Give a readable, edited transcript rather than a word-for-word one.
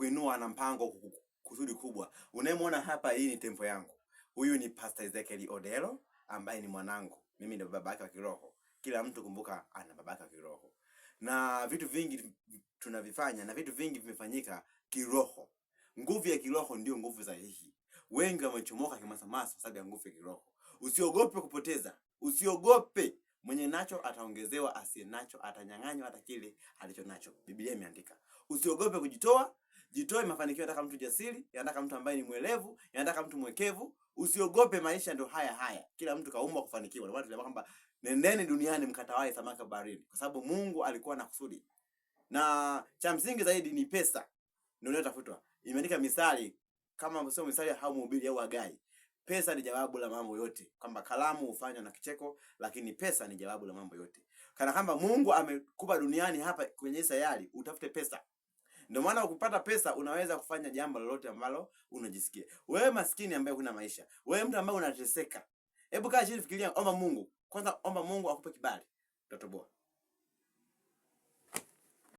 kukuinua na mpango kusudi kubwa. Unayemwona hapa, hii ni tempo yangu. Huyu ni Pastor Ezekiel Odero ambaye ni mwanangu. Mimi ndio babake wa kiroho. Kila mtu kumbuka ana babake wa kiroho. Na vitu vingi tunavifanya na vitu vingi vimefanyika kiroho. Nguvu ya kiroho ndio nguvu sahihi. Wengi wamechomoka kimasamasa kwa sababu ya nguvu ya kiroho. Usiogope kupoteza. Usiogope. Mwenye nacho ataongezewa, asiye nacho atanyang'anywa hata kile alicho nacho. Biblia imeandika. Usiogope kujitoa. Jitoe. Mafanikio yanataka mtu jasiri, yanataka mtu ambaye ni mwelevu, yanataka mtu mwekevu. Usiogope, maisha ndio haya. Kila mtu kaumbwa kufanikiwa. Ndio maana tunasema kwamba nendeni duniani mkatawale samaki baharini, kwa sababu Mungu alikuwa na kusudi. Na cha msingi zaidi ni pesa. Ndio inatafutwa. Imeandika Misali, kama sio Misali au Mhubiri au Hagai. Pesa ni jawabu la mambo yote. Kwamba kalamu hufanywa na kicheko, lakini pesa ni jawabu la mambo yote. Kana kwamba Mungu amekupa duniani hapa kwenye sayari utafute pesa. Ndio maana ukipata pesa unaweza kufanya jambo lolote ambalo unajisikia. Wewe maskini ambaye huna maisha, wewe mtu ambaye unateseka, hebu kaa chini, fikiria, omba Mungu. Kwanza omba Mungu akupe kibali. Utatoboa.